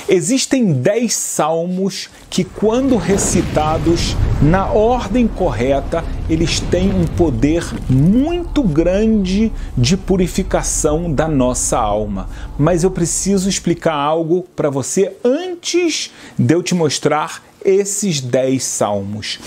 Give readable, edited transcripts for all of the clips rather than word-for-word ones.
Existem 10 salmos que, quando recitados na ordem correta, eles têm um poder muito grande de purificação da nossa alma. Mas eu preciso explicar algo para você antes de eu te mostrar esses 10 salmos.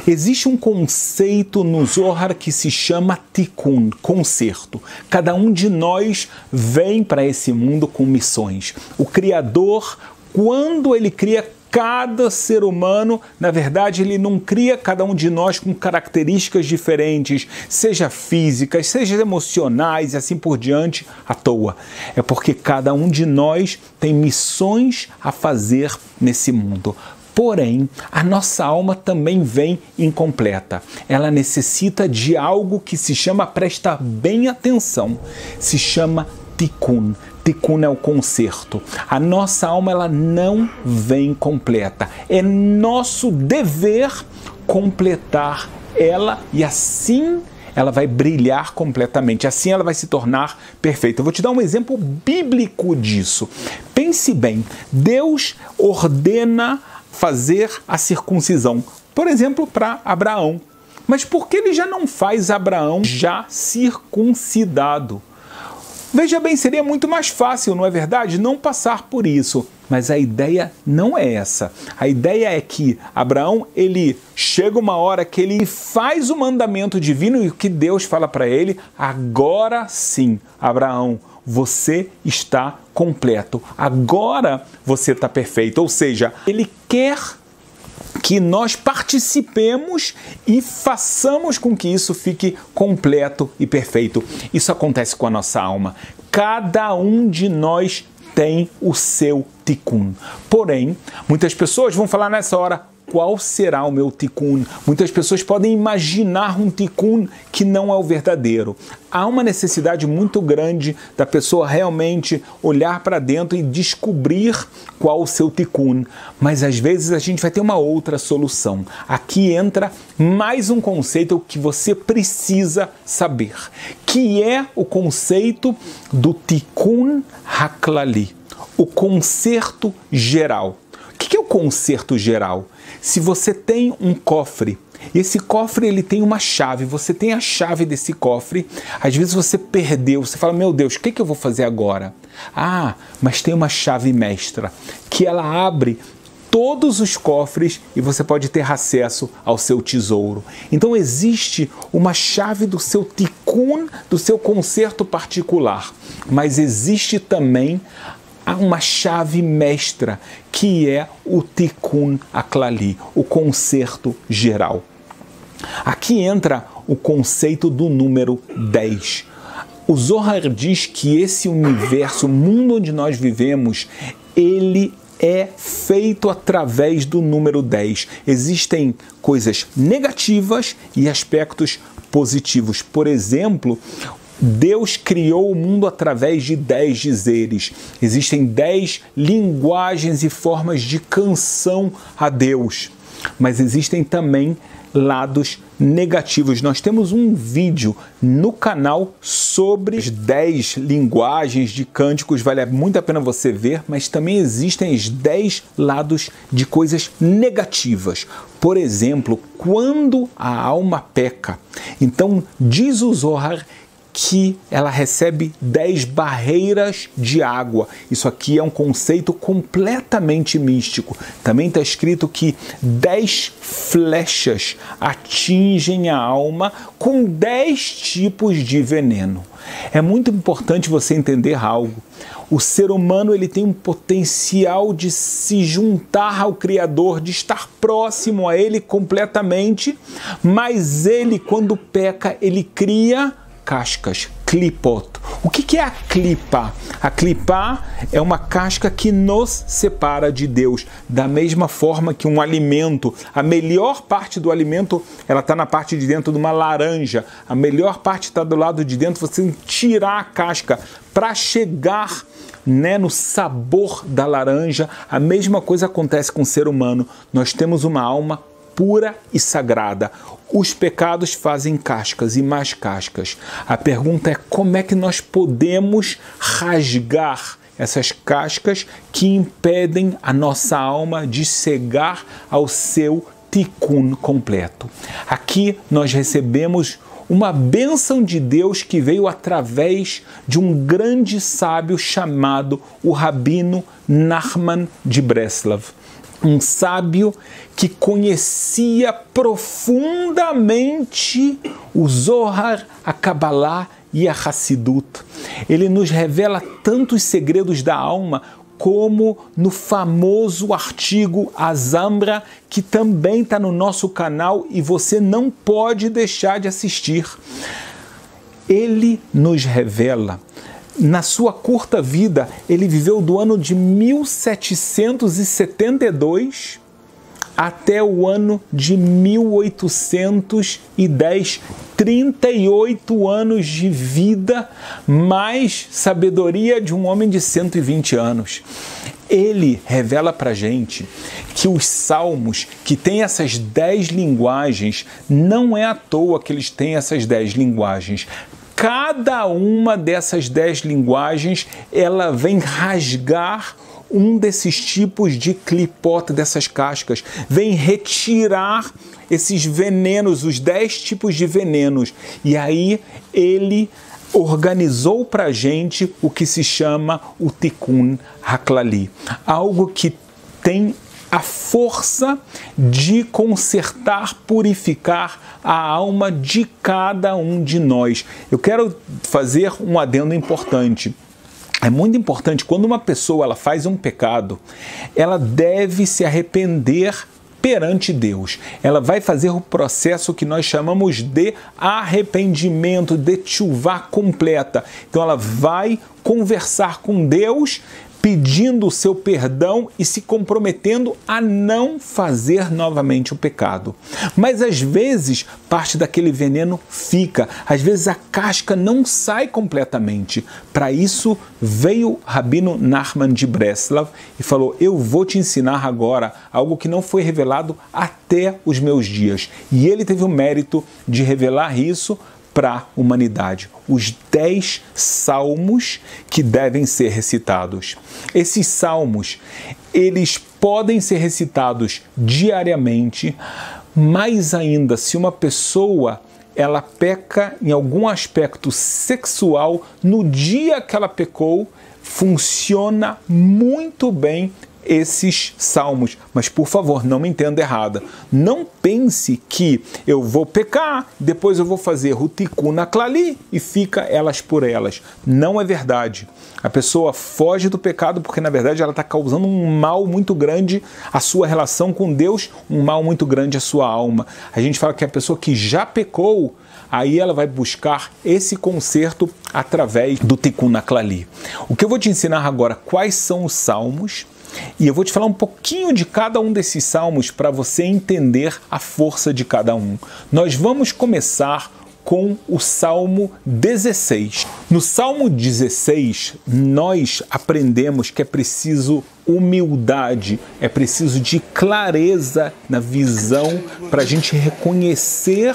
Existe um conceito no Zohar que se chama Tikkun, conserto. Cada um de nós vem para esse mundo com missões. O Criador, quando ele cria cada ser humano, na verdade, ele não cria cada um de nós com características diferentes, seja físicas, seja emocionais e assim por diante, à toa. É porque cada um de nós tem missões a fazer nesse mundo. Porém, a nossa alma também vem incompleta. Ela necessita de algo que se chama, presta bem atenção, se chama Tikkun. Tikkun é o conserto. A nossa alma ela não vem completa. É nosso dever completar ela e assim ela vai brilhar completamente. Assim ela vai se tornar perfeita. Eu vou te dar um exemplo bíblico disso. Pense bem, Deus ordena fazer a circuncisão, por exemplo, para Abraão. Mas por que ele já não faz Abraão já circuncidado? Veja bem, seria muito mais fácil, não é verdade? Não passar por isso. Mas a ideia não é essa. A ideia é que Abraão, ele chega uma hora que ele faz o mandamento divino e o que Deus fala para ele, agora sim, Abraão, você está completo. Agora você está perfeito. Ou seja, ele quer que nós participemos e façamos com que isso fique completo e perfeito. Isso acontece com a nossa alma. Cada um de nós tem o seu Tikkun. Porém, muitas pessoas vão falar nessa hora, qual será o meu Tikkun? Muitas pessoas podem imaginar um Tikkun que não é o verdadeiro. Há uma necessidade muito grande da pessoa realmente olhar para dentro e descobrir qual o seu Tikkun. Mas às vezes a gente vai ter uma outra solução. Aqui entra mais um conceito que você precisa saber, que é o conceito do Tikkun Haklali, o conserto geral. O que é o conserto geral? Se você tem um cofre, esse cofre ele tem uma chave, você tem a chave desse cofre, às vezes você perdeu, você fala, meu Deus, o que eu vou fazer agora? Ah, mas tem uma chave mestra, que ela abre todos os cofres e você pode ter acesso ao seu tesouro. Então existe uma chave do seu Tikkun, do seu conserto particular, mas existe também uma chave mestra, que é o Tikkun Haklali, o conserto geral. Aqui entra o conceito do número 10. O Zohar diz que esse universo, o mundo onde nós vivemos, ele é feito através do número 10. Existem coisas negativas e aspectos positivos. Por exemplo, Deus criou o mundo através de 10 dizeres. Existem 10 linguagens e formas de canção a Deus. Mas existem também lados negativos. Nós temos um vídeo no canal sobre as 10 linguagens de cânticos, vale muito a pena você ver, mas também existem os 10 lados de coisas negativas. Por exemplo, quando a alma peca, então diz o Zohar que ela recebe 10 barreiras de água. Isso aqui é um conceito completamente místico. Também está escrito que 10 flechas atingem a alma com 10 tipos de veneno. É muito importante você entender algo. O ser humano ele tem um potencial de se juntar ao Criador, de estar próximo a Ele completamente, mas ele, quando peca, ele cria cascas, klipot. O que é a klipa? A klipa é uma casca que nos separa de Deus. Da mesma forma que um alimento, a melhor parte do alimento, ela está na parte de dentro de uma laranja. A melhor parte está do lado de dentro, você tem que tirar a casca para chegar, né, no sabor da laranja. A mesma coisa acontece com o ser humano. Nós temos uma alma pura e sagrada. Os pecados fazem cascas e mais cascas. A pergunta é como é que nós podemos rasgar essas cascas que impedem a nossa alma de chegar ao seu tikkun completo. Aqui nós recebemos uma bênção de Deus que veio através de um grande sábio chamado o Rabino Nachman de Breslov. Um sábio que conhecia profundamente o Zohar, a Kabbalah e a Hassidut. Ele nos revela tantos segredos da alma, como no famoso artigo Azambra, que também está no nosso canal e você não pode deixar de assistir. Ele nos revela. Na sua curta vida, ele viveu do ano de 1772 até o ano de 1810, 38 anos de vida, mais sabedoria de um homem de 120 anos. Ele revela para gente que os salmos, que têm essas 10 linguagens, não é à toa que eles têm essas 10 linguagens. Cada uma dessas 10 linguagens, ela vem rasgar um desses tipos de clipota, dessas cascas, vem retirar esses venenos, os 10 tipos de venenos. E aí ele organizou para a gente o que se chama o Tikkun HaKlali, algo que tem a força de consertar, purificar a alma de cada um de nós. Eu quero fazer um adendo importante. É muito importante, quando uma pessoa ela faz um pecado, ela deve se arrepender perante Deus. Ela vai fazer o processo que nós chamamos de arrependimento, de tchuvá completa. Então ela vai conversar com Deus, pedindo o seu perdão e se comprometendo a não fazer novamente o pecado. Mas às vezes parte daquele veneno fica, às vezes a casca não sai completamente. Para isso veio Rabino Nachman de Breslov e falou: eu vou te ensinar agora algo que não foi revelado até os meus dias. E ele teve o mérito de revelar isso para a humanidade. Os 10 salmos que devem ser recitados. Esses salmos, eles podem ser recitados diariamente, mais ainda se uma pessoa ela peca em algum aspecto sexual, no dia que ela pecou, funciona muito bem esses salmos. Mas, por favor, não me entenda errada. Não pense que eu vou pecar, depois eu vou fazer o Tikkun HaKlali e fica elas por elas. Não é verdade. A pessoa foge do pecado porque, na verdade, ela está causando um mal muito grande à sua relação com Deus, um mal muito grande à sua alma. A gente fala que a pessoa que já pecou, aí ela vai buscar esse conserto através do Tikkun HaKlali. O que eu vou te ensinar agora, quais são os salmos, e eu vou te falar um pouquinho de cada um desses salmos para você entender a força de cada um. Nós vamos começar com o Salmo 16. No Salmo 16, nós aprendemos que é preciso humildade, é preciso de clareza na visão para a gente reconhecer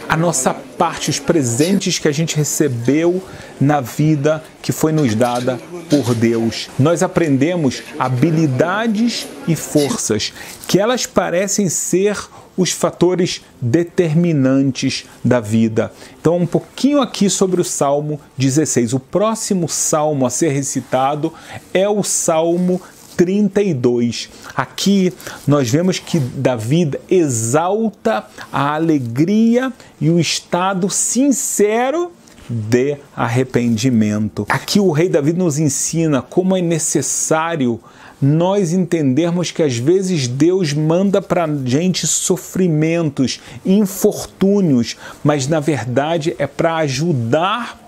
a nossa parte, os presentes que a gente recebeu na vida que foi nos dada por Deus. Nós aprendemos habilidades e forças, que elas parecem ser os fatores determinantes da vida. Então, um pouquinho aqui sobre o Salmo 16. O próximo salmo a ser recitado é o Salmo 32. Aqui nós vemos que Davi exalta a alegria e o estado sincero de arrependimento. Aqui o rei Davi nos ensina como é necessário nós entendermos que às vezes Deus manda para a gente sofrimentos, infortúnios, mas na verdade é para ajudar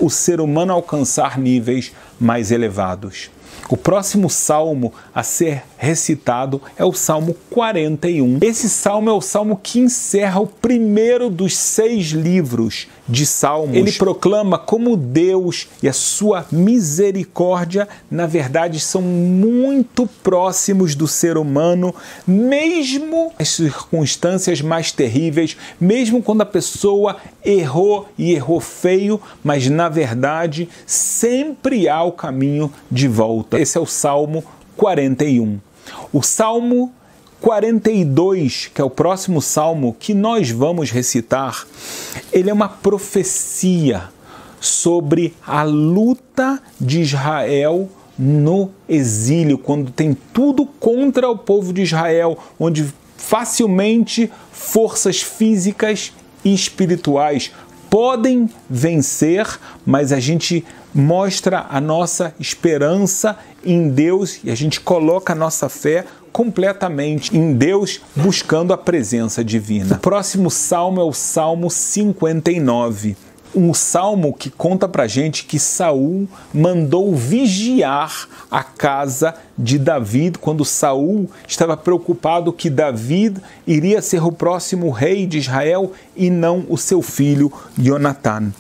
o ser humano alcançar níveis mais elevados. O próximo salmo a ser recitado é o Salmo 41. Esse salmo é o salmo que encerra o primeiro dos 6 livros de Salmos. Ele proclama como Deus e a sua misericórdia, na verdade, são muito próximos do ser humano, mesmo nas circunstâncias mais terríveis, mesmo quando a pessoa errou e errou feio, mas na verdade sempre há o caminho de volta. Esse é o Salmo 41. O Salmo 42, que é o próximo salmo que nós vamos recitar, ele é uma profecia sobre a luta de Israel no exílio, quando tem tudo contra o povo de Israel, onde facilmente forças físicas e espirituais podem vencer, mas a gente mostra a nossa esperança em Deus e a gente coloca a nossa fé completamente em Deus, buscando a presença divina. O próximo salmo é o Salmo 59. Um salmo que conta pra gente que Saul mandou vigiar a casa de Davi quando Saul estava preocupado que Davi iria ser o próximo rei de Israel e não o seu filho Jonatan.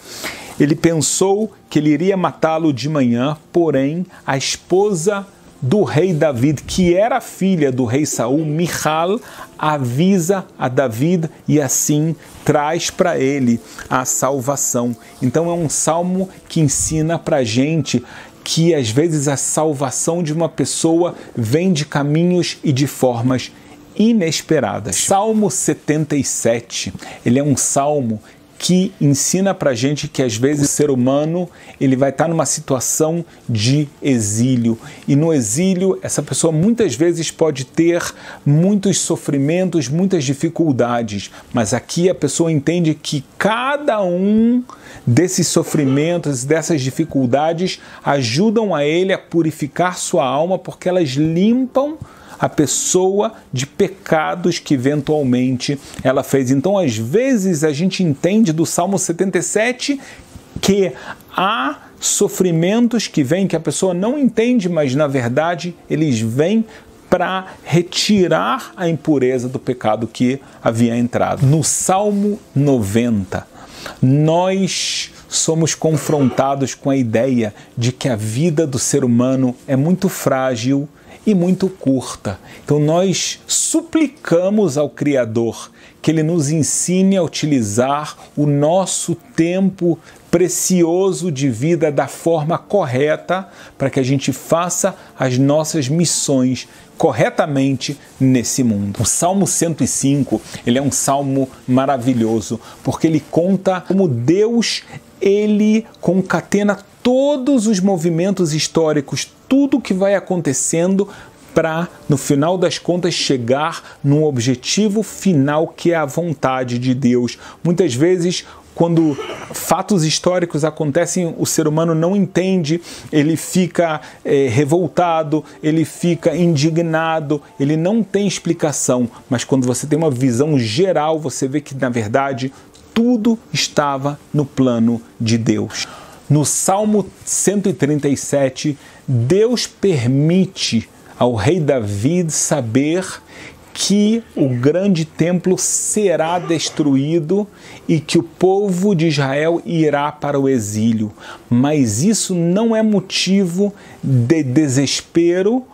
Ele pensou que ele iria matá-lo de manhã, porém a esposa do rei Davi, que era filha do rei Saul, Michal, avisa a Davi e assim traz para ele a salvação. Então é um salmo que ensina para a gente que às vezes a salvação de uma pessoa vem de caminhos e de formas inesperadas. Salmo 77, ele é um salmo que ensina pra gente que às vezes o ser humano ele vai estar numa situação de exílio e no exílio essa pessoa muitas vezes pode ter muitos sofrimentos, muitas dificuldades, mas aqui a pessoa entende que cada um desses sofrimentos, dessas dificuldades ajudam a ele a purificar sua alma porque elas limpam a pessoa de pecados que eventualmente ela fez. Então, às vezes, a gente entende do Salmo 77 que há sofrimentos que vêm, que a pessoa não entende, mas na verdade eles vêm para retirar a impureza do pecado que havia entrado. No Salmo 90, nós somos confrontados com a ideia de que a vida do ser humano é muito frágil e muito curta. Então nós suplicamos ao Criador que Ele nos ensine a utilizar o nosso tempo precioso de vida da forma correta para que a gente faça as nossas missões corretamente nesse mundo. O Salmo 105, ele é um salmo maravilhoso, porque ele conta como Deus, ele concatena todos os movimentos históricos, tudo que vai acontecendo para, no final das contas, chegar num objetivo final que é a vontade de Deus. Muitas vezes, quando fatos históricos acontecem, o ser humano não entende, ele fica revoltado, ele fica indignado, ele não tem explicação. Mas quando você tem uma visão geral, você vê que, na verdade, tudo estava no plano de Deus. No Salmo 137, Deus permite ao rei Davi saber que o grande templo será destruído e que o povo de Israel irá para o exílio. Mas isso não é motivo de desespero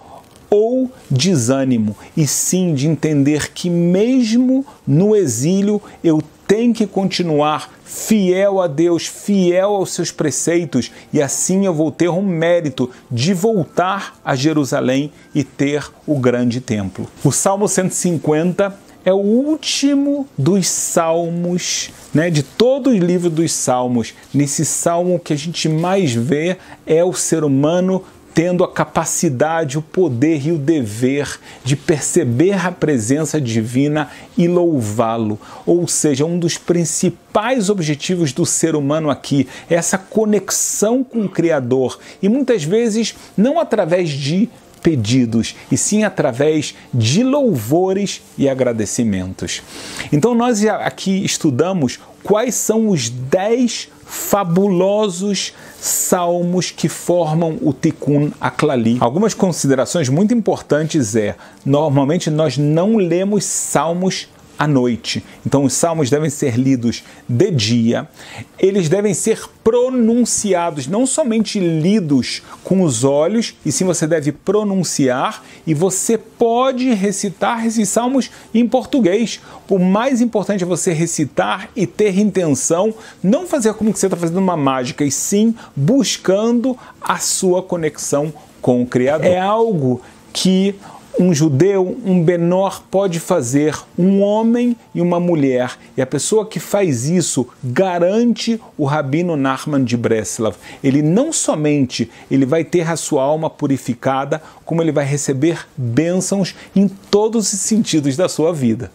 ou desânimo, e sim de entender que mesmo no exílio eu tenho que continuar fiel a Deus, fiel aos seus preceitos, e assim eu vou ter um mérito de voltar a Jerusalém e ter o grande templo. O Salmo 150 é o último dos salmos, de todo o livro dos salmos. Nesse salmo o que a gente mais vê é o ser humano tendo a capacidade, o poder e o dever de perceber a presença divina e louvá-lo. Ou seja, um dos principais objetivos do ser humano aqui é essa conexão com o Criador. E muitas vezes não através de pedidos, e sim através de louvores e agradecimentos. Então nós aqui estudamos quais são os 10 fabulosos salmos que formam o Tikkun HaKlali. Algumas considerações muito importantes normalmente nós não lemos salmos à noite. Então os salmos devem ser lidos de dia, eles devem ser pronunciados, não somente lidos com os olhos, e sim você deve pronunciar, e você pode recitar esses salmos em português. O mais importante é você recitar e ter intenção, não fazer como que você está fazendo uma mágica, e sim buscando a sua conexão com o Criador. É algo que um judeu, um benor pode fazer, um homem e uma mulher. E a pessoa que faz isso garante o Rabino Nachman de Breslav. Ele não somente vai ter a sua alma purificada, como ele vai receber bênçãos em todos os sentidos da sua vida.